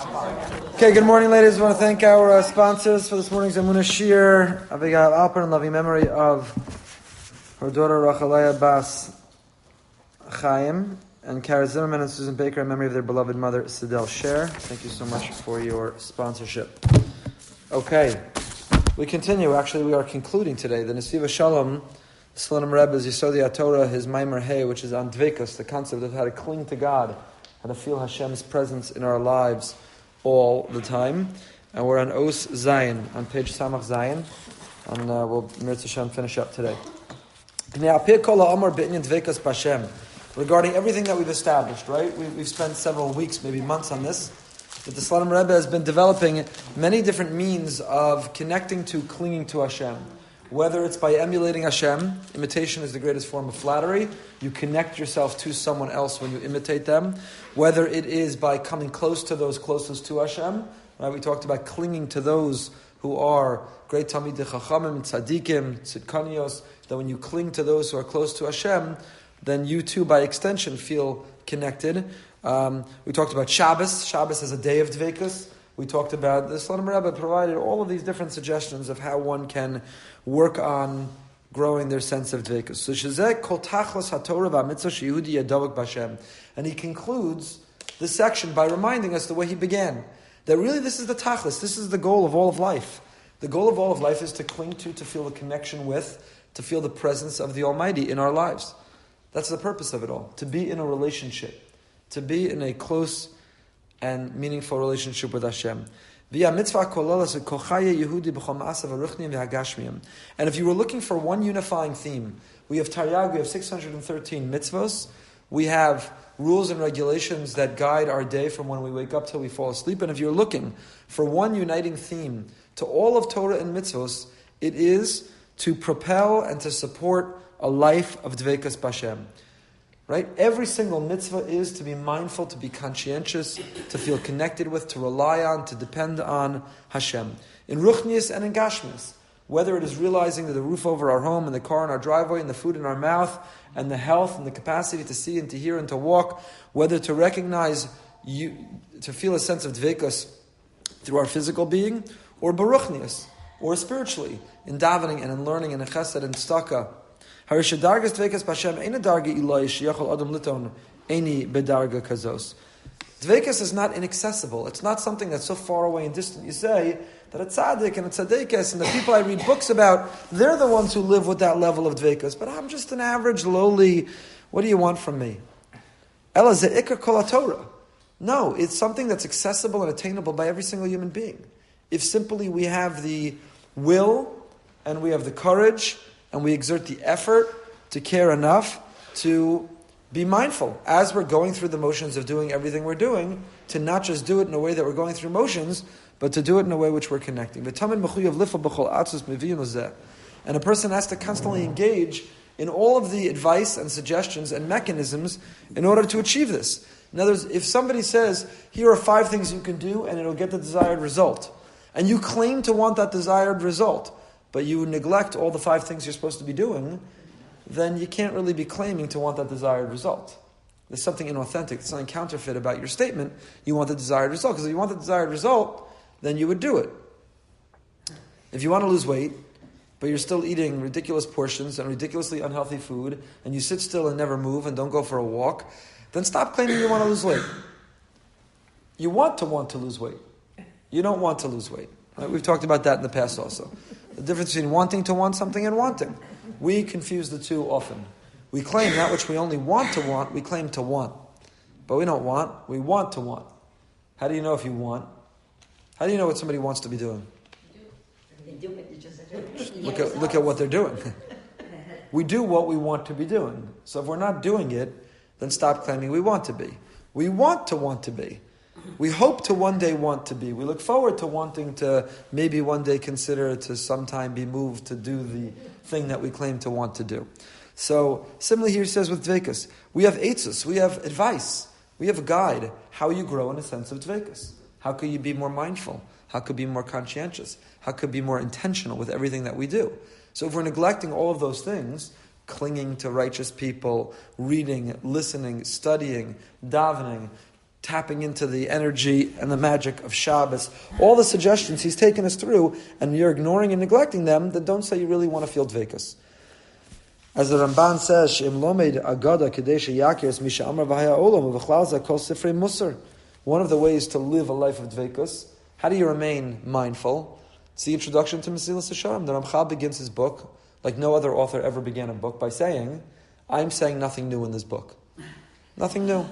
Okay, good morning, ladies. I want to thank our sponsors for this morning's Emunah Shir. Abigail Alper in loving memory of her daughter Rachalaya Bas Chaim, and Kara Zimmerman and Susan Baker in memory of their beloved mother Sidel Sher. Thank you so much for your sponsorship. Okay, we continue. Actually, we are concluding today. The Nesiva Shalom, Slonim Rebbe's Yisodi HaTorah, his Maimer Hay, which is on Dvekus, the concept of how to cling to God, how to feel Hashem's presence in our lives all the time. And we're on Os Zayin, on page Samach Zayin, and we'll Mirz Hashem finish up today. Regarding everything that we've established, right? We've spent several weeks, maybe months on this. But the Slonim Rebbe has been developing many different means of connecting to, clinging to Hashem. Whether it's by emulating Hashem, imitation is the greatest form of flattery. You connect yourself to someone else when you imitate them. Whether it is by coming close to those closest to Hashem. Right? We talked about clinging to those who are great Talmidei Chachamim, Tzadikim, Tzidkanios. That when you cling to those who are close to Hashem, then you too, by extension, feel connected. We talked about Shabbos. Shabbos is a day of Dvekus. We talked about, the Slonim Rebbe provided all of these different suggestions of how one can work on growing their sense of Dvekus. So Shezeh kol tachlos haTorah v'amitzvah sheyehudi yadavok b'Hashem. And he concludes this section by reminding us the way he began. That really this is the tachlis, this is the goal of all of life. The goal of all of life is to cling to feel the connection with, to feel the presence of the Almighty in our lives. That's the purpose of it all. To be in a relationship. To be in a close and meaningful relationship with Hashem. And if you were looking for one unifying theme, we have Taryag, we have 613 mitzvos, we have rules and regulations that guide our day from when we wake up till we fall asleep. And if you're looking for one uniting theme to all of Torah and mitzvos, it is to propel and to support a life of Dvekas B'Hashem. Right? Every single mitzvah is to be mindful, to be conscientious, to feel connected with, to rely on, to depend on Hashem. In Ruchnius and in Gashmius, whether it is realizing that the roof over our home, and the car in our driveway, and the food in our mouth, and the health and the capacity to see and to hear and to walk, whether to recognize, to feel a sense of Dvekas through our physical being, or Baruchnius, or spiritually, in davening and in learning and in chesed and tzedakah. Dvekas is not inaccessible. It's not something that's so far away and distant. You say that a tzaddik and a tzaddikas and the people I read books about, they're the ones who live with that level of dvekas. But I'm just an average, lowly, what do you want from me? Ela ze'ikar kol haTorah. No, it's something that's accessible and attainable by every single human being. If simply we have the will and we have the courage and we exert the effort to care enough to be mindful as we're going through the motions of doing everything we're doing, to not just do it in a way that we're going through motions, but to do it in a way which we're connecting. And a person has to constantly engage in all of the advice and suggestions and mechanisms in order to achieve this. In other words, if somebody says, here are 5 things you can do and it'll get the desired result, and you claim to want that desired result, but you neglect all the 5 things you're supposed to be doing, then you can't really be claiming to want that desired result. There's something inauthentic, there's something counterfeit about your statement. You want the desired result, because if you want the desired result, then you would do it. If you want to lose weight, but you're still eating ridiculous portions and ridiculously unhealthy food, and you sit still and never move and don't go for a walk, then stop claiming you want to lose weight. You want to lose weight. You don't want to lose weight. Right? We've talked about that in the past also. The difference between wanting to want something and wanting. We confuse the two often. We claim that which we only want to want, we claim to want. But we don't want, we want to want. How do you know if you want? How do you know what somebody wants to be doing? Just look at what they're doing. We do what we want to be doing. So if we're not doing it, then stop claiming we want to be. We want to be. We hope to one day want to be. We look forward to wanting to maybe one day consider to sometime be moved to do the thing that we claim to want to do. So, similarly here he says with Dvekas, we have eitzos, we have advice, we have a guide, how you grow in a sense of Dvekas. How could you be more mindful? How could you be more conscientious? How could you be more intentional with everything that we do? So if we're neglecting all of those things, clinging to righteous people, reading, listening, studying, davening, tapping into the energy and the magic of Shabbos. All the suggestions he's taken us through, and you're ignoring and neglecting them, then don't say you really want to feel dveikus. As the Ramban says, "She'im lomed agada kadesh yakirs misha amar v'haya olam v'chlal kol sifrei musar." One of the ways to live a life of dveikus, how do you remain mindful? It's the introduction to Mesilas Yesharim. The Ramchal begins his book, like no other author ever began a book, by saying, I'm saying nothing new in this book. Nothing new.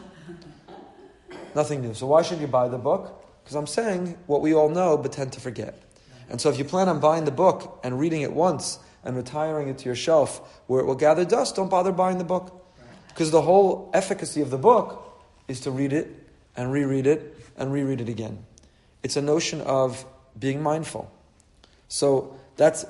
Nothing new. So why should you buy the book? Because I'm saying what we all know but tend to forget. And so if you plan on buying the book and reading it once and retiring it to your shelf where it will gather dust, don't bother buying the book. Because the whole efficacy of the book is to read it and reread it and reread it again. It's a notion of being mindful. So that's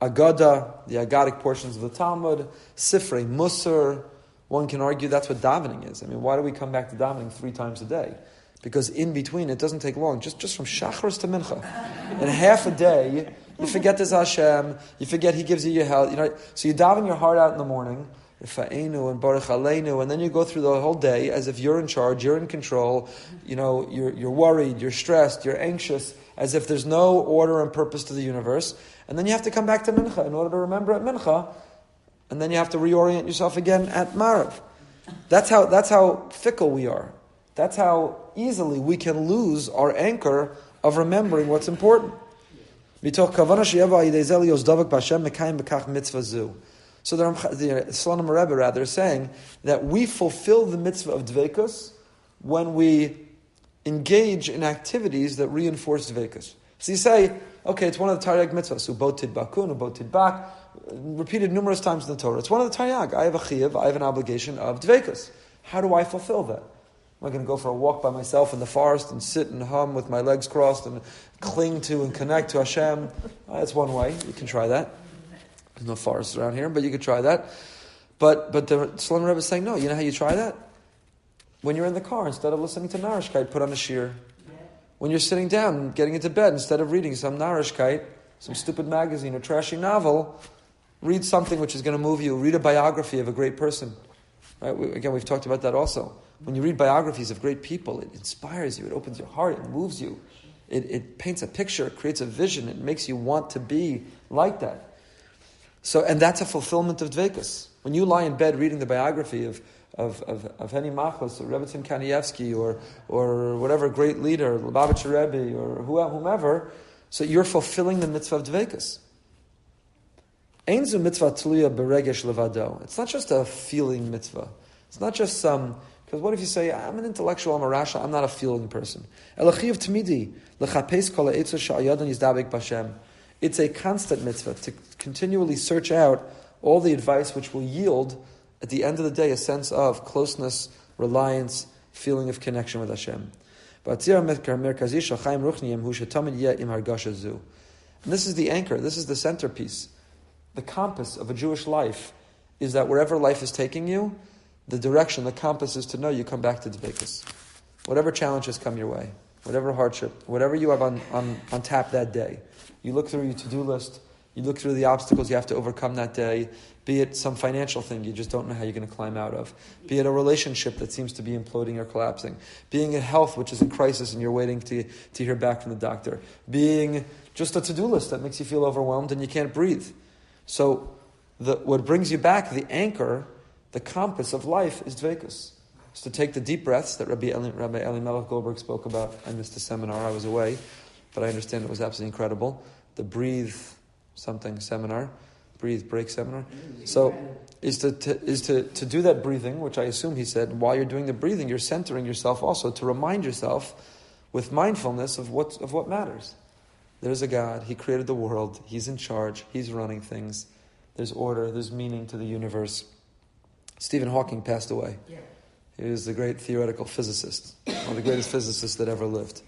Agada, the Agadic portions of the Talmud, Sifrei Musar. One can argue that's what davening is. I mean, why do we come back to davening 3 times a day? Because in between, it doesn't take long. Just from Shacharis to Mincha. In half a day, you forget this Hashem, you forget He gives you your health. So you daven your heart out in the morning, Rifa'enu and Baruch Aleinu, and then you go through the whole day as if you're in charge, you're in control, you're worried, you're stressed, you're anxious, as if there's no order and purpose to the universe. And then you have to come back to Mincha in order to remember at Mincha, and then you have to reorient yourself again at Marav. That's how fickle we are. That's how easily we can lose our anchor of remembering what's important. So the Slonim Rebbe rather is saying that we fulfill the mitzvah of dveikus when we engage in activities that reinforce dveikus. So you say, okay, it's one of the Taryag mitzvahs, ubot tidbakun, ubot tidbak, repeated numerous times in the Torah. It's one of the Taryag. I have a chiyuv, I have an obligation of dveikus. How do I fulfill that? Am I going to go for a walk by myself in the forest and sit and hum with my legs crossed and cling to and connect to Hashem? That's one way. You can try that. There's no forests around here, but you could try that. But the Slonim Rebbe is saying, no, you know how you try that? When you're in the car, instead of listening to Narishkeit, put on a shir. When you're sitting down and getting into bed, instead of reading some Narishkeit, some stupid magazine or trashy novel, read something which is going to move you. Read a biography of a great person. Right? We've talked about that also. When you read biographies of great people, it inspires you, it opens your heart, it moves you. It paints a picture, it creates a vision, it makes you want to be like that. So, and that's a fulfillment of dveikus. When you lie in bed reading the biography of Henny Machos or Rebbetzin Kanievsky or whatever great leader, Lubavitcher Rebbe or whomever, so you're fulfilling the mitzvah of dveikus. Ein zu mitzvah tluya beregesh levado. It's not just a feeling mitzvah. It's not just some. Because what if you say, I'm an intellectual, I'm a rasha, I'm not a feeling person. Elachiv tmidi lechapes kol ha'etzos sha'ayadon yizdabek b'Hashem. It's a constant mitzvah to continually search out all the advice which will yield, at the end of the day, a sense of closeness, reliance, feeling of connection with Hashem. And this is the anchor, this is the centerpiece. The compass of a Jewish life is that wherever life is taking you, the direction, the compass is to know you come back to dveikus. Whatever challenges come your way, whatever hardship, whatever you have on tap that day, you look through your to-do list, you look through the obstacles you have to overcome that day, be it some financial thing you just don't know how you're going to climb out of, be it a relationship that seems to be imploding or collapsing, being a health which is in crisis and you're waiting to hear back from the doctor, being just a to-do list that makes you feel overwhelmed and you can't breathe. So what brings you back, the anchor, the compass of life is dveikus. It's to take the deep breaths that Rabbi Elimelech Goldberg spoke about. I missed the seminar, I was away, but I understand it was absolutely incredible. The breathe something seminar, breathe break seminar. So is to do that breathing, which I assume he said, while you're doing the breathing, you're centering yourself also to remind yourself with mindfulness of what matters. There's a God, He created the world, He's in charge, He's running things. There's order, there's meaning to the universe. Stephen Hawking passed away. Yeah. He was the great theoretical physicist, one of the greatest physicists that ever lived.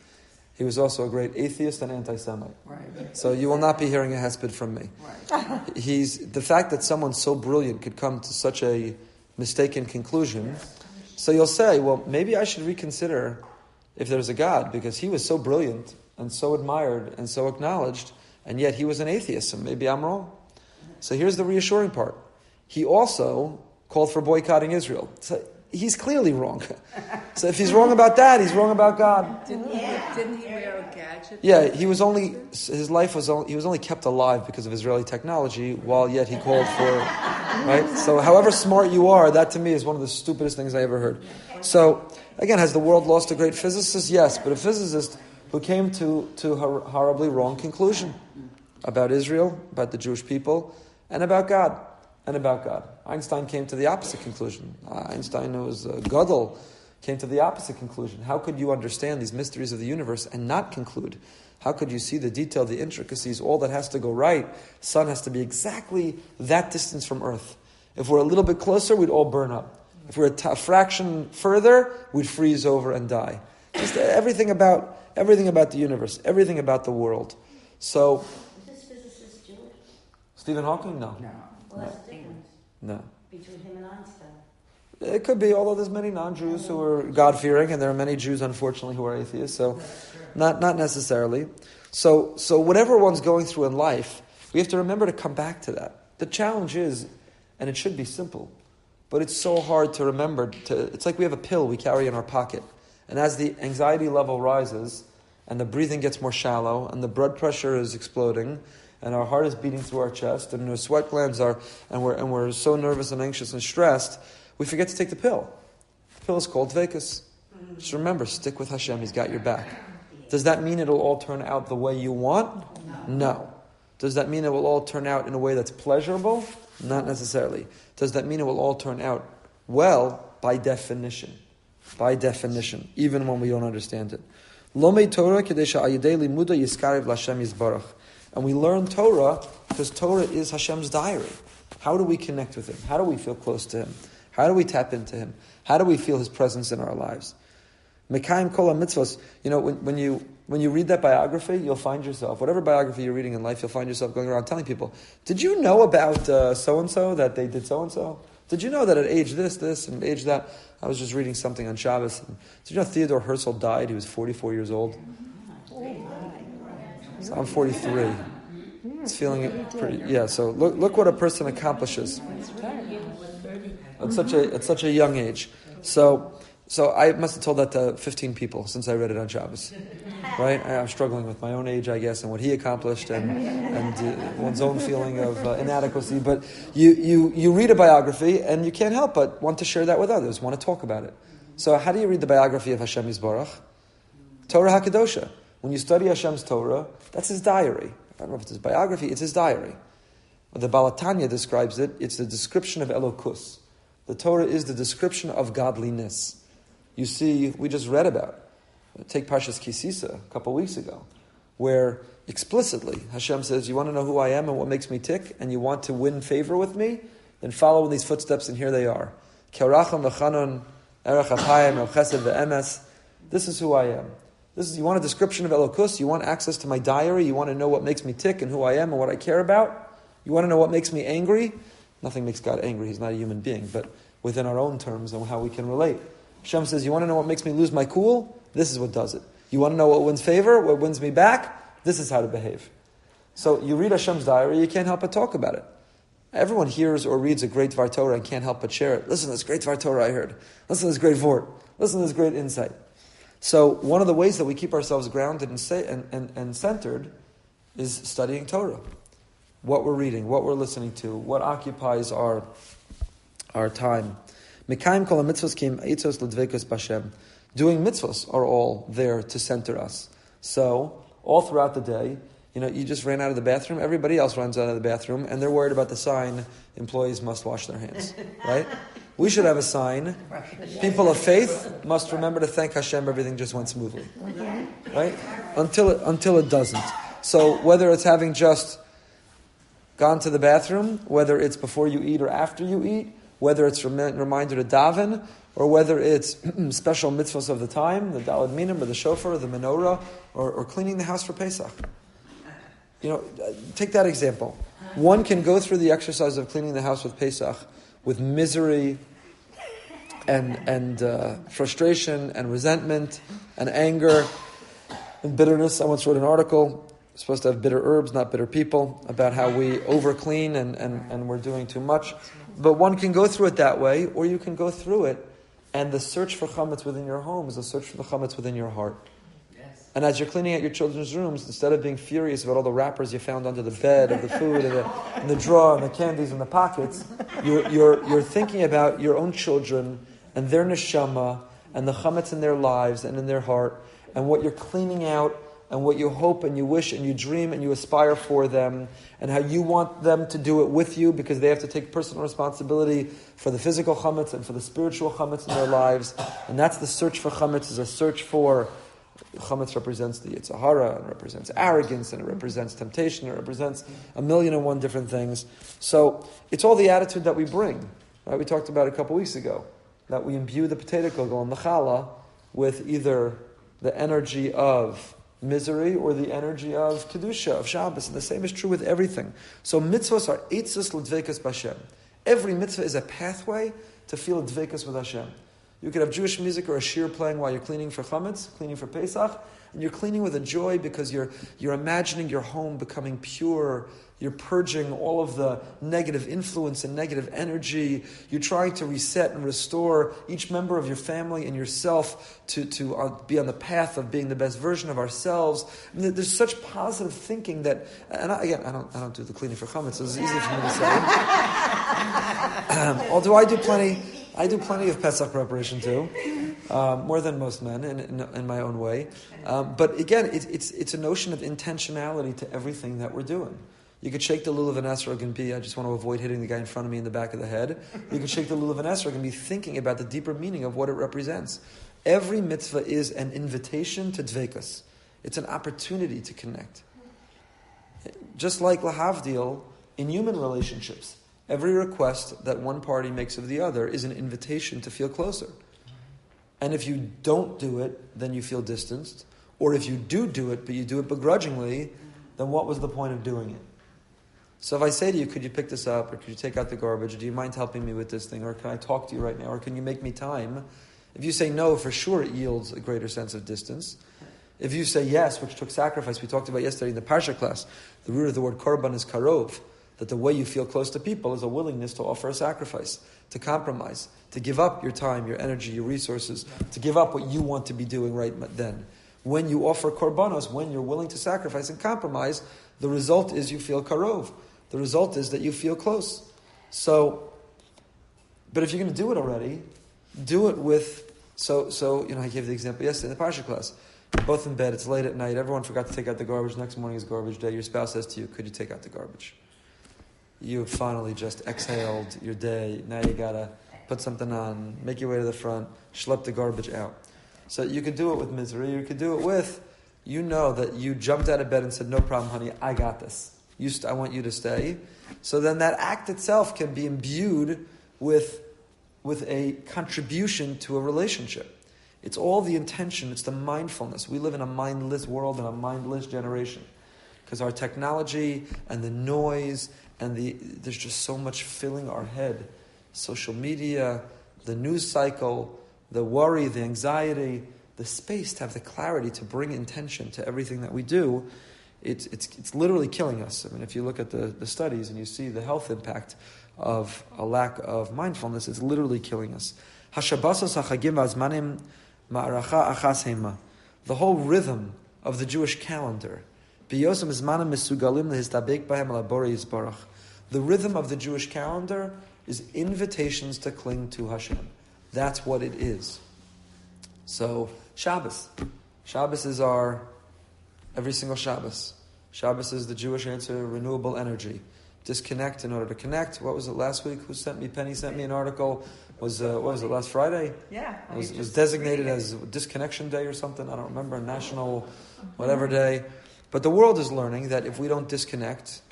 He was also a great atheist and anti-Semite. Right. So you will not be hearing a hesped from me. Right. The fact that someone so brilliant could come to such a mistaken conclusion, yes. So you'll say, well, maybe I should reconsider if there's a God, because he was so brilliant and so admired and so acknowledged, and yet he was an atheist, so maybe I'm wrong. So here's the reassuring part. He also called for boycotting Israel. So he's clearly wrong. So if he's wrong about that, he's wrong about God. Didn't he wear a gadget? Yeah, he was only kept alive because of Israeli technology, while yet he called for, right? So however smart you are, that to me is one of the stupidest things I ever heard. So again, has the world lost a great physicist? Yes, but a physicist who came to a horribly wrong conclusion about Israel, about the Jewish people, and about God. Einstein came to the opposite conclusion. Einstein, who was a Gadol, came to the opposite conclusion. How could you understand these mysteries of the universe and not conclude? How could you see the detail, the intricacies, all that has to go right? Sun has to be exactly that distance from Earth. If we're a little bit closer, we'd all burn up. If we're a fraction further, we'd freeze over and die. Just everything about the universe, everything about the world. So, is this physicist Jewish? Stephen Hawking? No. Well, that's the difference No. between him and Einstein. It could be, although there's many non-Jews who are God-fearing, and there are many Jews, unfortunately, who are atheists. So, not necessarily. So whatever one's going through in life, we have to remember to come back to that. The challenge is, and it should be simple, but it's so hard to remember. It's like we have a pill we carry in our pocket, and as the anxiety level rises, and the breathing gets more shallow, and the blood pressure is exploding, and our heart is beating through our chest, and our sweat glands are, and we're so nervous and anxious and stressed, we forget to take the pill. The pill is called Dvekus. Just remember, stick with Hashem, He's got your back. Does that mean it'll all turn out the way you want? No. Does that mean it will all turn out in a way that's pleasurable? Not necessarily. Does that mean it will all turn out well? By definition. By definition, even when we don't understand it. Lomei Torah kedesha ayidei limuda yiskarev l'Hashem yizbarach. And we learn Torah because Torah is Hashem's diary. How do we connect with Him? How do we feel close to Him? How do we tap into Him? How do we feel His presence in our lives? Mekayim kol mitzvos. You know, when you read that biography, you'll find yourself, whatever biography you're reading in life, you'll find yourself going around telling people, did you know about so-and-so, that they did so-and-so? Did you know that at age this, and age that? I was just reading something on Shabbos. Did you know Theodore Herzl died? He was 44 years old. So I'm 43. It's feeling it pretty. Yeah. So look what a person accomplishes at such a young age. So I must have told that to 15 people since I read it on Shabbos. Right? I'm struggling with my own age, I guess, and what he accomplished, and one's own feeling of inadequacy. But you read a biography, and you can't help but want to share that with others, want to talk about it. So how do you read the biography of Hashem Yisbarach? Torah HaKadosha. When you study Hashem's Torah, that's His diary. I don't know if it's His biography, it's His diary. The Balatanya describes it, it's the description of Elokus. The Torah is the description of godliness. You see, we just read about it. Take Parshas Kisisa a couple weeks ago, where explicitly Hashem says, you want to know who I am and what makes me tick, and you want to win favor with me, then follow in these footsteps, and here they are. This is who I am. You want a description of Elokus, you want access to my diary, you want to know what makes me tick and who I am and what I care about, you want to know what makes me angry. Nothing makes God angry, He's not a human being, but within our own terms and how we can relate. Hashem says, you want to know what makes me lose my cool? This is what does it. You want to know what wins favor, what wins me back? This is how to behave. So you read Hashem's diary, you can't help but talk about it. Everyone hears or reads a great Dvar Torah and can't help but share it. Listen to this great Dvar Torah I heard. Listen to this great Vort. Listen to this great insight. So one of the ways that we keep ourselves grounded and centered is studying Torah. What we're reading, what we're listening to, what occupies our time. Mekayim kol mitzvos kim eitzos ledvekus b'Hashem. Doing mitzvos are all there to center us. So all throughout the day, you just ran out of the bathroom. Everybody else runs out of the bathroom, and they're worried about the sign, employees must wash their hands. Right? We should have a sign. People of faith must remember to thank Hashem. Everything just went smoothly, right? Until it doesn't. So whether it's having just gone to the bathroom, whether it's before you eat or after you eat, whether it's a reminder to daven, or whether it's special mitzvahs of the time, the daled minim or the shofar or the menorah, or cleaning the house for Pesach. Take that example. One can go through the exercise of cleaning the house with Pesach with misery and frustration and resentment and anger and bitterness. I once wrote an article, supposed to have bitter herbs, not bitter people, about how we over-clean and we're doing too much. But one can go through it that way, or you can go through it And the search for chametz within your home is a search for the chametz within your heart. And as you're cleaning out your children's rooms, instead of being furious about all the wrappers you found under the bed, of the food, and the drawer, and the candies in the pockets, you're thinking about your own children and their neshama and the chametz in their lives and in their heart, and what you're cleaning out, and what you hope and you wish and you dream and you aspire for them, and how you want them to do it with you because they have to take personal responsibility for the physical chametz and for the spiritual chametz in their lives. And that's the search for chametz, is a search for... Chametz represents the Yetzer Hara, and represents arrogance, and it represents temptation, it represents 1,000,001 different things. So it's all the attitude that we bring. Right? We talked about it a couple weeks ago, that we imbue the potato kugel and the challah with either the energy of misery or the energy of kedusha, of Shabbos, and the same is true with everything. So mitzvahs are eitzos l'dveikus b'Hashem. Every mitzvah is a pathway to feel a dveikus with Hashem. You could have Jewish music or a shir playing while you're cleaning for chametz, cleaning for Pesach, and you're cleaning with a joy because you're imagining your home becoming pure. You're purging all of the negative influence and negative energy. You're trying to reset and restore each member of your family and yourself to be on the path of being the best version of ourselves. I mean, there's such positive thinking that, and I don't do the cleaning for chametz, so it's easy for me to say. Although I do plenty of Pesach preparation too, more than most men in my own way. But again, it's a notion of intentionality to everything that we're doing. You could shake the lulav and esrog and be, I just want to avoid hitting the guy in front of me in the back of the head. You could shake the lulav and esrog and be thinking about the deeper meaning of what it represents. Every mitzvah is an invitation to dveikus. It's an opportunity to connect. Just like lahavdil, in human relationships, every request that one party makes of the other is an invitation to feel closer. And if you don't do it, then you feel distanced. Or if you do it, but you do it begrudgingly, then what was the point of doing it? So if I say to you, could you pick this up, or could you take out the garbage, or do you mind helping me with this thing, or can I talk to you right now, or can you make me time? If you say no, for sure it yields a greater sense of distance. If you say yes, which took sacrifice, we talked about yesterday in the Parsha class, the root of the word korban is karov, that the way you feel close to people is a willingness to offer a sacrifice, to compromise, to give up your time, your energy, your resources, to give up what you want to be doing right then. When you offer korbanos, when you're willing to sacrifice and compromise, the result is you feel karov. The result is that you feel close. So, but if you're going to do it already, do it with, I gave the example yesterday in the Parsha class. You're both in bed, it's late at night, everyone forgot to take out the garbage, next morning is garbage day, your spouse says to you, could you take out the garbage? You finally just exhaled your day, now you gotta put something on, make your way to the front, schlep the garbage out. So you could do it with misery, you could do it with, you know that you jumped out of bed and said, no problem honey, I got this. I want you to stay. So then that act itself can be imbued with a contribution to a relationship. It's all the intention, it's the mindfulness. We live in a mindless world and a mindless generation. Because our technology and the noise and there's just so much filling our head. Social media, the news cycle, the worry, the anxiety, the space to have the clarity to bring intention to everything that we do. It's literally killing us. I mean, if you look at the studies and you see the health impact of a lack of mindfulness, it's literally killing us. The whole rhythm of the Jewish calendar. The rhythm of the Jewish calendar is invitations to cling to Hashem. That's what it is. So, Shabbos. Shabbos is every single Shabbos. Shabbos is the Jewish answer, renewable energy. Disconnect in order to connect. What was it last week? Penny sent me an article. What was it, last Friday? Yeah. It was designated as Disconnection Day or something. I don't remember. National whatever day. But the world is learning that if we don't disconnect,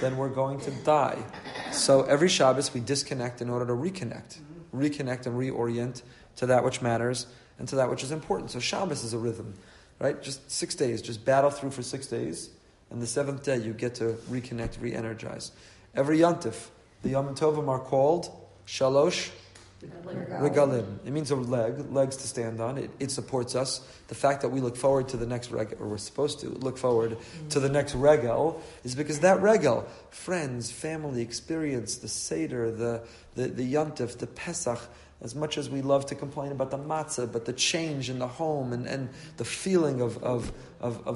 then we're going to die. So every Shabbos we disconnect in order to reconnect. Reconnect and reorient to that which matters and to that which is important. So Shabbos is a rhythm, right? Just 6 days. Just battle through for 6 days. And the seventh day you get to reconnect, re-energize. Every Yontif, the Yom Tovim are called Shalosh Regalim. It means a legs to stand on. It supports us. The fact that we look forward to the next regel, or we're supposed to look forward to the next regel, is because that regel, friends, family, experience, the Seder, the Yontif, the Pesach, As much as we love to complain about the matzah, but the change in the home and the feeling of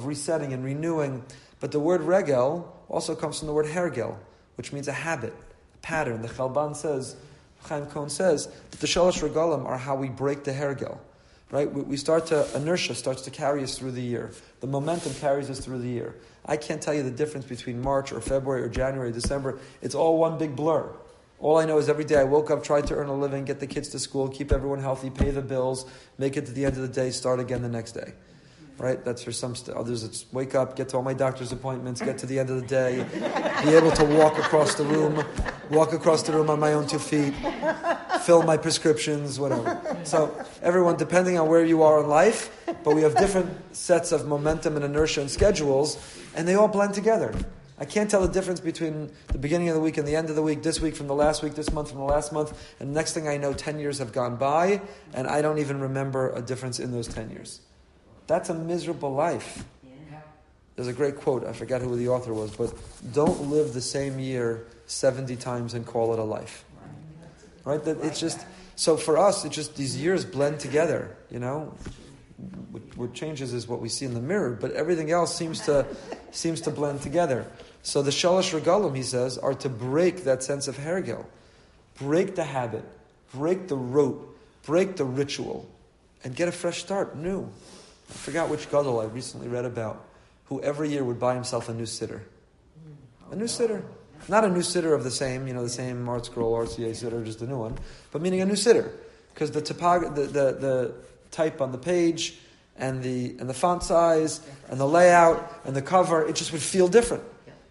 resetting and renewing. But the word regel also comes from the word hergel, which means a habit, a pattern. The Chalban says, Chaim Cohen says, that the Shalosh Regalim are how we break the hergel. Right? Inertia starts to carry us through the year. The momentum carries us through the year. I can't tell you the difference between March or February or January or December. It's all one big blur. All I know is every day I woke up, tried to earn a living, get the kids to school, keep everyone healthy, pay the bills, make it to the end of the day, start again the next day. Right? That's for some others. It's wake up, get to all my doctor's appointments, get to the end of the day, be able to walk across the room on my own 2 feet, fill my prescriptions, whatever. So everyone, depending on where you are in life, but we have different sets of momentum and inertia and schedules, and they all blend together. I can't tell the difference between the beginning of the week and the end of the week, this week from the last week, this month from the last month, and the next thing I know, 10 years have gone by, and I don't even remember a difference in those 10 years. That's a miserable life. There's a great quote, I forgot who the author was, but don't live the same year 70 times and call it a life. Right? That it's just, so for us, it's just these years blend together, you know? What changes is what we see in the mirror, but everything else seems to blend together. So the Shalosh Regalim, he says, are to break that sense of hergel, break the habit, break the rote, break the ritual, and get a fresh start, new. I forgot which gadol I recently read about, who every year would buy himself a new siddur. A new siddur. Not a new siddur of the same Art Scroll, RCA siddur, just a new one, but meaning a new siddur. Because the type on the page, and the font size, and the layout, and the cover, it just would feel different.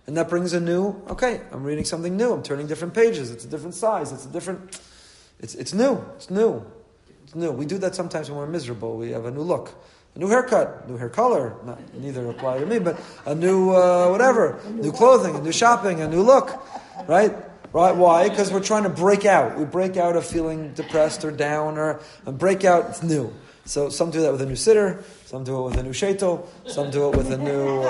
And that brings a new, okay, I'm reading something new, I'm turning different pages, it's a different size, it's new. We do that sometimes when we're miserable. We have a new look, a new haircut, new hair color, neither apply to me, but a new whatever, new clothing, a new shopping, a new look, right? Right? Why? Because we're trying to break out. We break out of feeling depressed or down, and break out, it's new. So some do that with a new siddur, some do it with a new shaitel, some do it with a new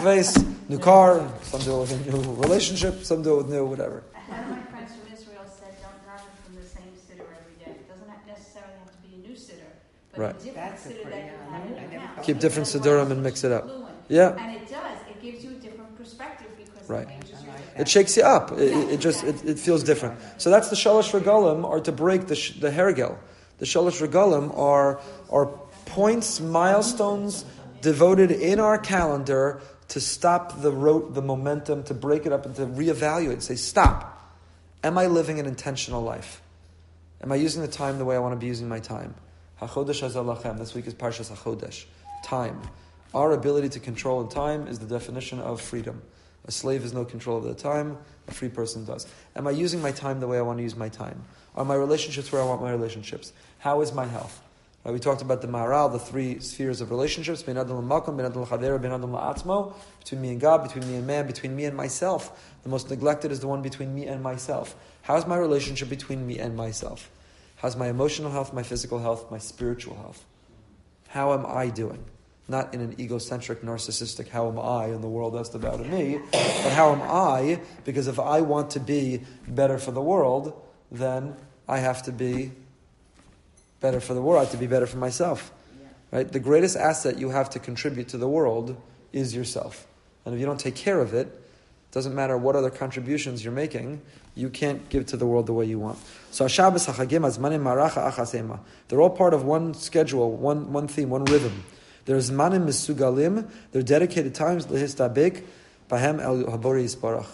face, new car, some do it with a new relationship, some do it with new whatever. One of my friends from Israel said, don't daven from the same siddur every day. It doesn't necessarily have to be a new siddur, but right. a different siddur that you have in the house. Keep different siddurim and mix it up. Yeah. And it does. It gives you a different perspective because right. it changes your It shakes you up. It feels different. So that's the Shalosh Regalim, are to break the hergel. The Shalosh Regalim are points, milestones devoted in our calendar to stop the momentum, to break it up and to reevaluate and say, stop. Am I living an intentional life? Am I using the time the way I want to be using my time? HaChodesh Hazeh Lachem. This week is Parshas HaChodesh. Time. Our ability to control in time is the definition of freedom. A slave has no control over the time, a free person does. Am I using my time the way I want to use my time? Are my relationships where I want my relationships? How is my health? We talked about the Maharal, the 3 spheres of relationships, Ben Adam L'Makom, Ben Adam L'Chavera, Ben Adam L'Atzmo, between me and God, between me and man, between me and myself. The most neglected is the one between me and myself. How's my relationship between me and myself? How's my emotional health, my physical health, my spiritual health? How am I doing? Not in an egocentric, narcissistic, how am I, and the world asked about me, but how am I, because if I want to be better for the world, then I have to be better for the world. I have to be better for myself. Right? The greatest asset you have to contribute to the world is yourself. And if you don't take care of it, doesn't matter what other contributions you're making, you can't give to the world the way you want. So Shabbos, HaChagim, Azmanim, Maracha, Achasema. They're all part of one schedule, one theme, one rhythm. There's Zmanim Misugalim, they're dedicated times, Lehistabik, Bahem El Habori Yisparach.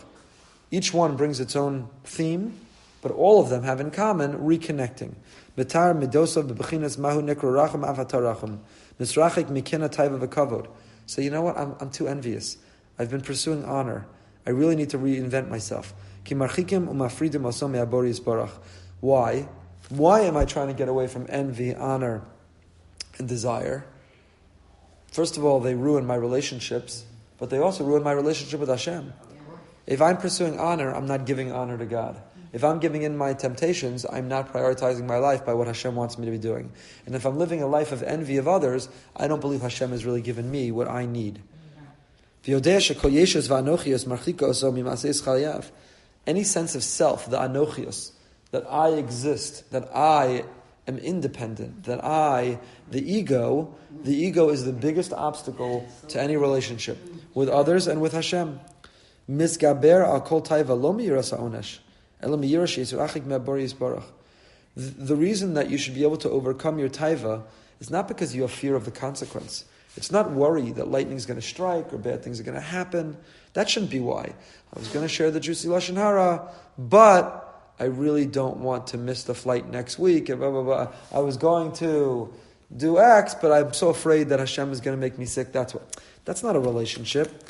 Each one brings its own theme, but all of them have in common reconnecting. Betar Midosov Bebechinas Mahu Nekro Racham Avataracham. Misrachik Mikina Taiva V'Kavod. So you know what? I'm too envious. I've been pursuing honor. I really need to reinvent myself. Ki marchikim umafridim osom me'abori yisbarach. Why? Why am I trying to get away from envy, honor, and desire? First of all, they ruin my relationships, but they also ruin my relationship with Hashem. If I'm pursuing honor, I'm not giving honor to God. If I'm giving in my temptations, I'm not prioritizing my life by what Hashem wants me to be doing. And if I'm living a life of envy of others, I don't believe Hashem has really given me what I need. Any sense of self, the anochios, that I exist, that I am independent, that the ego is the biggest obstacle to any relationship with others and with Hashem. Misgaber al kol taiva lo miyiras ha'onesh, elo miyirash yisur achik me'abori yisbarach. The reason that you should be able to overcome your taiva is not because you have fear of the consequence. It's not worry that lightning's going to strike or bad things are going to happen. That shouldn't be why. I was going to share the juicy Lashon Hara, but I really don't want to miss the flight next week. And blah, blah, blah. I was going to do X, but I'm so afraid that Hashem is going to make me sick. That's not a relationship.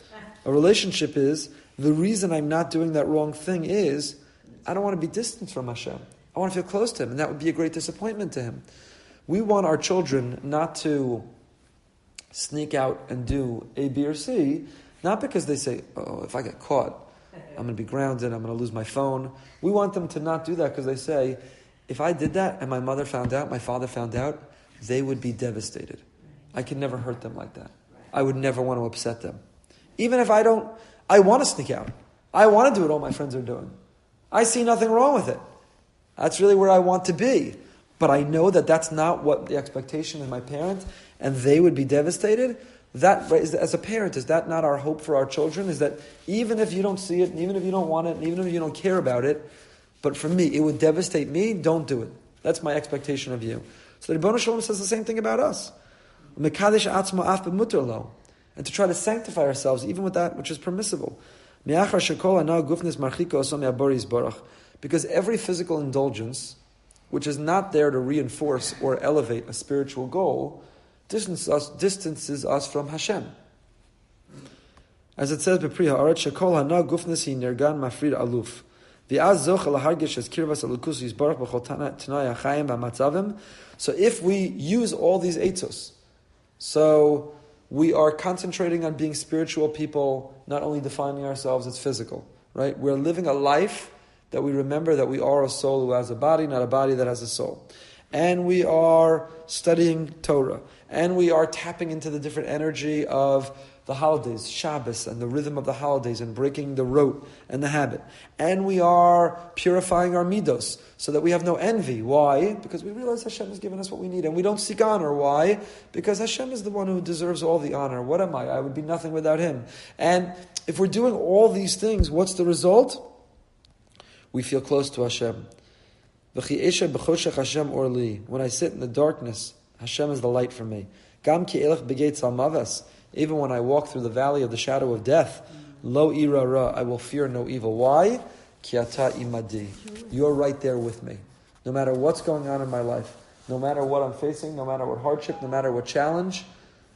A relationship is, the reason I'm not doing that wrong thing is, I don't want to be distant from Hashem. I want to feel close to Him, and that would be a great disappointment to Him. We want our children not to sneak out and do A, B, or C, not because they say, oh, if I get caught, I'm going to be grounded, I'm going to lose my phone. We want them to not do that because they say, if I did that and my mother found out, my father found out, they would be devastated. I could never hurt them like that. I would never want to upset them. Even if I want to sneak out. I want to do what all my friends are doing. I see nothing wrong with it. That's really where I want to be. But I know that that's not what the expectation of my parent, and they would be devastated. That, as a parent, is that not our hope for our children? Is that even if you don't see it, and even if you don't want it, and even if you don't care about it, but for me, it would devastate me, don't do it. That's my expectation of you. So the Rebbeinu Shalom says the same thing about us. And to try to sanctify ourselves, even with that which is permissible. Because every physical indulgence, which is not there to reinforce or elevate a spiritual goal, distances us from Hashem. As it says, B'Priya Ha'aret, Shekol hana gufnis hi nirgan mafrid aluf. V'az zoch lahargish es kirvas alukus yisbarach b'chol tanai ha'chayim v'amatzavim. So if we use all these eitzos, so we are concentrating on being spiritual people, not only defining ourselves as physical, right? We're living a life that we remember that we are a soul who has a body, not a body that has a soul. And we are studying Torah. And we are tapping into the different energy of the holidays, Shabbos, and the rhythm of the holidays, and breaking the rote and the habit. And we are purifying our midos, so that we have no envy. Why? Because we realize Hashem has given us what we need, and we don't seek honor. Why? Because Hashem is the one who deserves all the honor. What am I? I would be nothing without Him. And if we're doing all these things, what's the result? We feel close to Hashem. When I sit in the darkness, Hashem is the light for me. Even when I walk through the valley of the shadow of death, lo ira ra, I will fear no evil. Why? Ki ata imadi. You're right there with me. No matter what's going on in my life, no matter what I'm facing, no matter what hardship, no matter what challenge,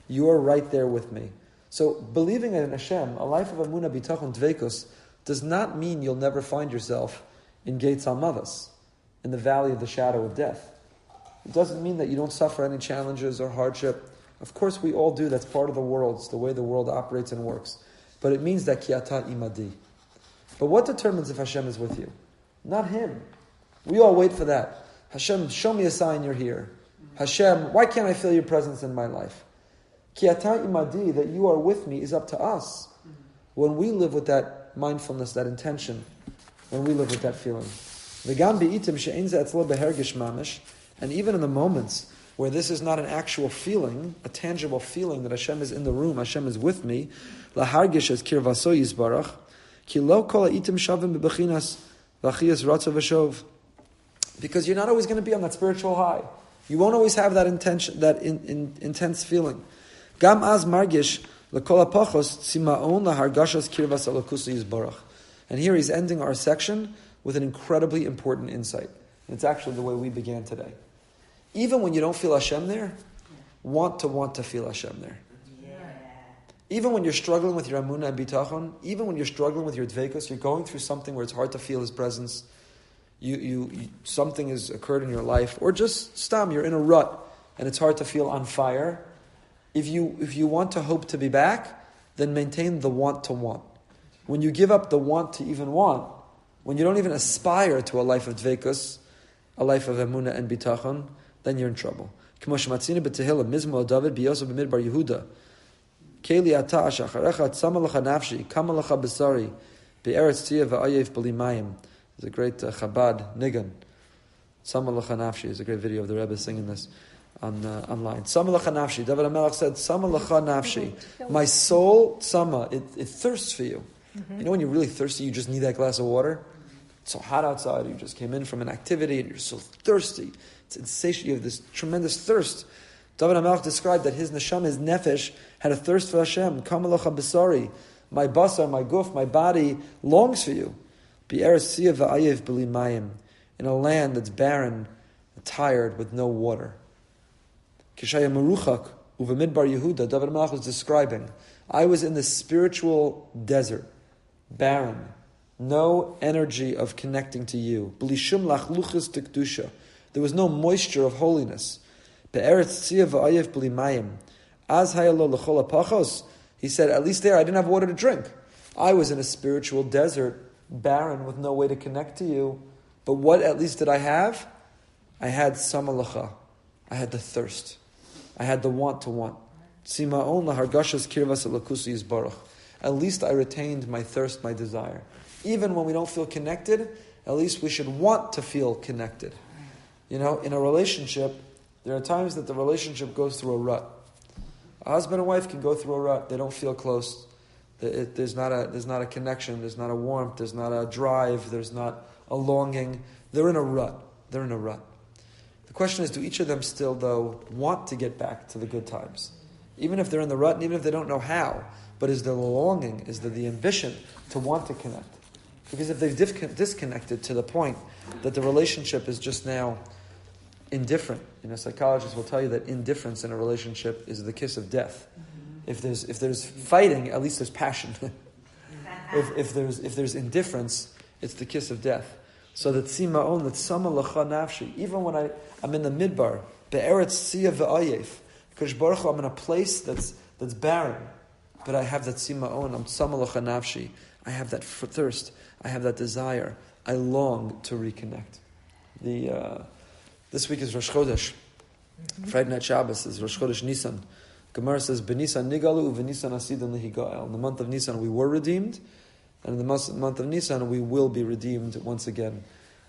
you're right there with me. So believing in Hashem, a life of emunah, bitachon, dveikus, does not mean you'll never find yourself in Gates Almavas, in the valley of the shadow of death. It doesn't mean that you don't suffer any challenges or hardship. Of course we all do, that's part of the world, it's the way the world operates and works. But it means that kiata imadi. But what determines if Hashem is with you? Not Him. We all wait for that. Hashem, show me a sign you're here. Hashem, why can't I feel your presence in my life? Kiata imadi, that you are with me, is up to us. When we live with that mindfulness, that intention, when we live with that feeling. And even in the moments where this is not an actual feeling, a tangible feeling that Hashem is in the room, Hashem is with me, lahargish as kirvaso yisbarach, ki lo kol ha'itim shavim bebechinas v'achiyas ratzo v'shov. Because you're not always going to be on that spiritual high. You won't always have that intention, that intense feeling. Gam az margish lekol ha'pachos tzimaon lahargashas kirvas alakusa yisbarach. And here he's ending our section with an incredibly important insight. And it's actually the way we began today. Even when you don't feel Hashem there, want to feel Hashem there. Yeah. Even when you're struggling with your amunah and bitachon, even when you're struggling with your dveikus, you're going through something where it's hard to feel His presence, you something has occurred in your life, or just stam, you're in a rut and it's hard to feel on fire. If you want to hope to be back, then maintain the want to want. When you give up the want to even want, when you don't even aspire to a life of dveikus, a life of emunah and bitachon, then you're in trouble. K'mo shematzina b'tehillah mizmor David b'yosef b'midbar Yehuda. Keli ata ashacharecha tzama lecha nafshi kama lecha besari be'eretz tziyah v'ayev b'limayim. There's a great Chabad nigun Sama L'cha Nafshi is a great video of the Rebbe singing this online. Sama L'cha Nafshi. David HaMelech said, Sama L'cha Nafshi. My soul, Sama, it thirsts for you. You know when you're really thirsty, you just need that glass of water? It's so hot outside, you just came in from an activity and you're so thirsty. It's insatiable, you have this tremendous thirst. David HaMelech described that his neshama, his nefesh, had a thirst for Hashem. Kama L'cha B'sari. My basar, my guf, my body longs for you. Bi'eretz tzia v'ayev b'li mayim. In a land that's barren, tired, with no water. Kishaya Meruchak, Uva Midbar Yehuda, David HaMelech was describing, I was in the spiritual desert, barren, no energy of connecting to you. B'lishum lachluchas tekdusha. There was no moisture of holiness. Be'eretz tzia v'ayev b'li mayim. Az hayalo l'chol apachos. He said, at least there I didn't have water to drink. I was in a spiritual desert, barren, with no way to connect to you. But what at least did I have? I had samalacha. I had the thirst. I had the want to want. Sima'on lahargashas kirvas alakusi yisbarach. At least I retained my thirst, my desire. Even when we don't feel connected, at least we should want to feel connected. You know, in a relationship, there are times that the relationship goes through a rut. A husband and wife can go through a rut. They don't feel close. There's not a connection. There's not a warmth. There's not a drive. There's not a longing. They're in a rut. They're in a rut. The question is, do each of them still, though, want to get back to the good times? Even if they're in the rut and even if they don't know how, but is there the longing, is there the ambition to want to connect? Because if they've disconnected to the point that the relationship is just now indifferent, psychologists will tell you that indifference in a relationship is the kiss of death. If there's fighting, at least there's passion. if there's indifference, it's the kiss of death. So that sima'on, that sama l'cha nafshi, even when I'm in the midbar, be'eretz tzia v'ayev, Kodesh Baruch Hu, I'm in a place that's barren, but I have that sima'on, I'm sama l'cha nafshi, I have that thirst, I have that desire, I long to reconnect. This week is Rosh Chodesh. Friday night Shabbos is Rosh Chodesh Nisan. Gemara says, B'Nisan nigalu u'v'Nisan asidan lihigael. In the month of Nisan we were redeemed, and in the month of Nisan we will be redeemed once again.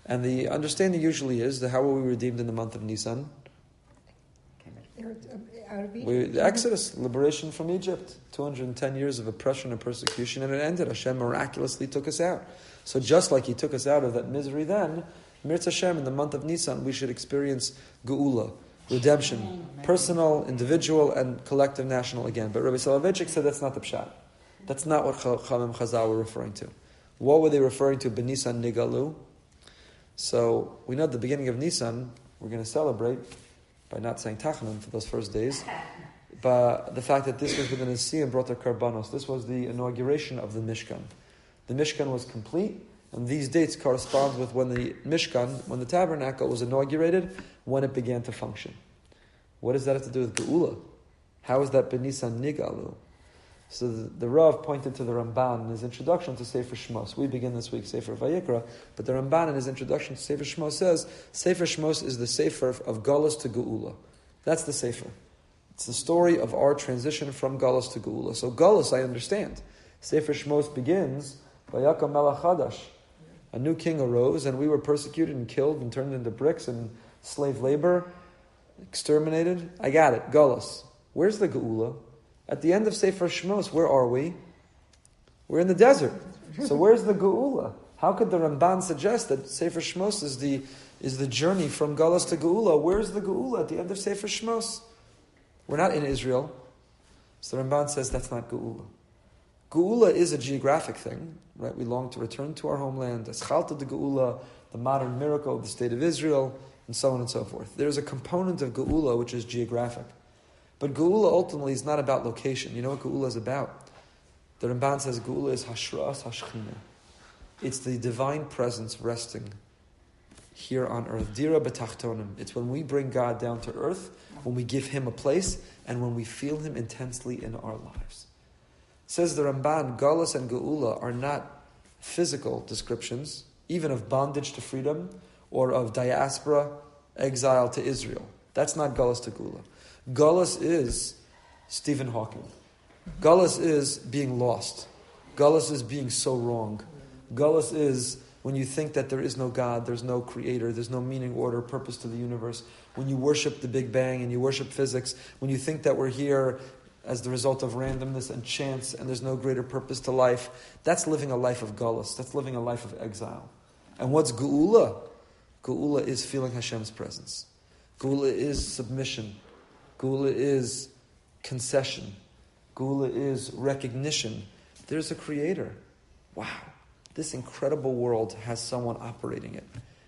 And the understanding usually is that how were we redeemed in the month of Nisan? The Exodus, liberation from Egypt, 210 years of oppression and persecution, and it ended. Hashem miraculously took us out. So just like He took us out of that misery then, Mirz Hashem, in the month of Nisan, we should experience Geula, redemption, personal, individual, and collective national again. But Rabbi Soloveitchik said that's not the pshat. That's not what Chamim Chazal were referring to. What were they referring to? B'Nisan Nigalu. So we know at the beginning of Nisan, we're going to celebrate by not saying Tachanun for those first days, but the fact that this was within the sea and brought the Karbanos. This was the inauguration of the Mishkan. The Mishkan was complete, and these dates correspond with when the Mishkan, when the tabernacle was inaugurated, when it began to function. What does that have to do with Geula? How is that B'Nisan Nigalu? So the Rav pointed to the Ramban in his introduction to Sefer Shmos. We begin this week Sefer Vayikra, but the Ramban in his introduction to Sefer Shmos says Sefer Shmos is the Sefer of Galus to Geula. That's the Sefer. It's the story of our transition from Galus to Geula. So Galus, I understand. Sefer Shmos begins Vayakam Melech Chadash. A new king arose, and we were persecuted and killed and turned into bricks and slave labor, exterminated. I got it. Galus. Where's the Geula? At the end of Sefer Shmos, where are we? We're in the desert. So where's the Geula? How could the Ramban suggest that Sefer Shmos is the journey from Galus to Geula? Where's the Geula at the end of Sefer Shmos? We're not in Israel. So the Ramban says that's not Geula. Geula is a geographic thing, right? We long to return to our homeland. Eschalta de Geula, the modern miracle of the state of Israel, and so on and so forth. There's a component of Geula which is geographic. But Geula ultimately is not about location. You know what Geula is about? The Ramban says Geula is Hashras Hashchina. It's the divine presence resting here on earth. Dira betachtonim. It's when we bring God down to earth, when we give Him a place, and when we feel Him intensely in our lives. Says the Ramban, Galus and Geula are not physical descriptions, even of bondage to freedom, or of diaspora, exile to Israel. That's not Galus to Geula. Galus is Stephen Hawking. Galus is being lost. Galus is being so wrong. Galus is when you think that there is no God, there's no creator, there's no meaning, order, purpose to the universe, when you worship the Big Bang and you worship physics, when you think that we're here as the result of randomness and chance and there's no greater purpose to life, that's living a life of gullus, that's living a life of exile. And what's geula? Geula is feeling Hashem's presence. Geula is submission. Geula is concession. Geula is recognition. There's a creator. Wow. This incredible world has someone operating it.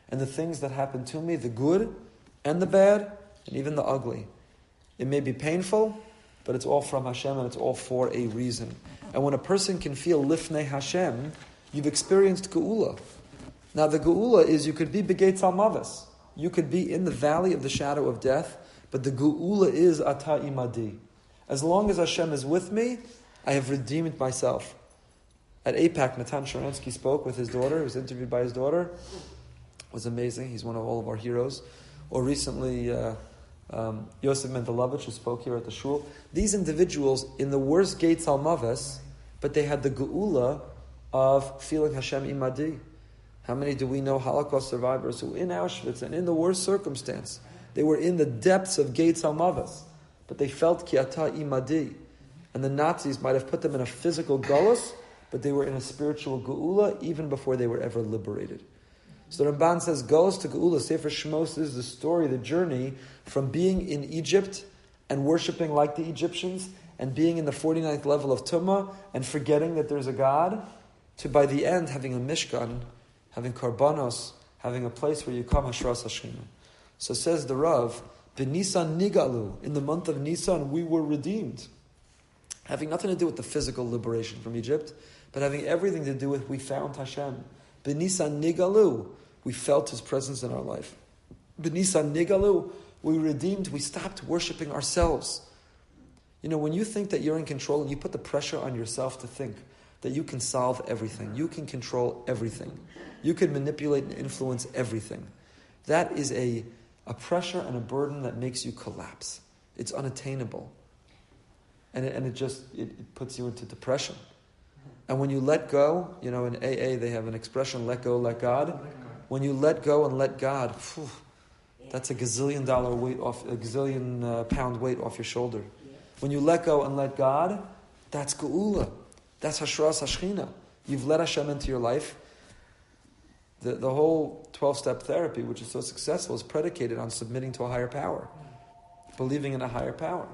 And the things that happen to me, the good and the bad, and even the ugly, it may be painful, but it's all from Hashem and it's all for a reason. And when a person can feel lifnei Hashem, you've experienced geula. Now the geula is you could be begetz almavis. You could be in the valley of the shadow of death, but the geula is ata imadi. As long as Hashem is with me, I have redeemed myself. At APAC, Natan Sharansky spoke with his daughter. He was interviewed by his daughter. It was amazing. He's one of all of our heroes. Or recently, Yosef Mendelovich, who spoke here at the shul. These individuals, in the worst gates almaves, but they had the geula of feeling Hashem imadi. How many do we know Holocaust survivors who in Auschwitz and in the worst circumstance, they were in the depths of gates almaves, but they felt ki ata imadi. And the Nazis might have put them in a physical gullus, but they were in a spiritual geula even before they were ever liberated. So the Ramban says, Gullus to geula, Sefer Shmos is the story, the journey from being in Egypt and worshipping like the Egyptians and being in the 49th level of Tumah and forgetting that there's a God, to by the end having a Mishkan, having Karbanos, having a place where you come Hashras Hashchina. So says the Rav, B'Nisan Nigalu, in the month of Nisan we were redeemed. Having nothing to do with the physical liberation from Egypt, but having everything to do with we found Hashem. B'Nisan Nigalu, we felt His presence in our life. B'Nisan Nigalu, we redeemed, we stopped worshipping ourselves. You know, when you think that you're in control and you put the pressure on yourself to think that you can solve everything, you can control everything, you can manipulate and influence everything, that is a pressure and a burden that makes you collapse. It's unattainable. And it puts you into depression. And when you let go, you know, in AA they have an expression, let go, let God. When you let go and let God, that's a gazillion pound weight off your shoulder. When you let go and let God, that's geula. That's hashras hashchina. You've let Hashem into your life. The whole 12-step therapy, which is so successful, is predicated on submitting to a higher power. Believing in a higher power.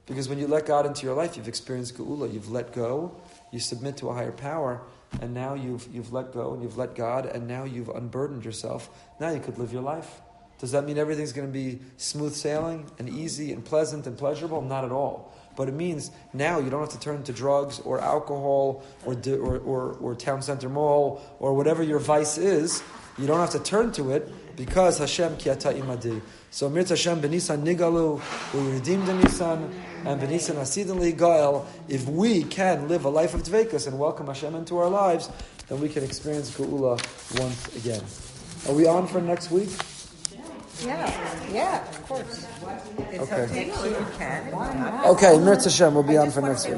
Because when you let God into your life, you've experienced geula. You've let go, you submit to a higher power, and now you've let go and you've let God, and now you've unburdened yourself. Now you could live your life. Does that mean everything's going to be smooth sailing and easy and pleasant and pleasurable? Not at all. But it means now you don't have to turn to drugs or alcohol or town center mall or whatever your vice is. You don't have to turn to it because Hashem ki ata imadi. So Mirz Hashem b'Nisan nigalu, we redeemed in Nisan, and b'Nisan hasidin li'gael. If we can live a life of dveikus and welcome Hashem into our lives, then we can experience geula once again. Are we on for next week? Yeah, of course. It's Okay. next week you can. Okay, Mirz Hashem, we'll be on for next week.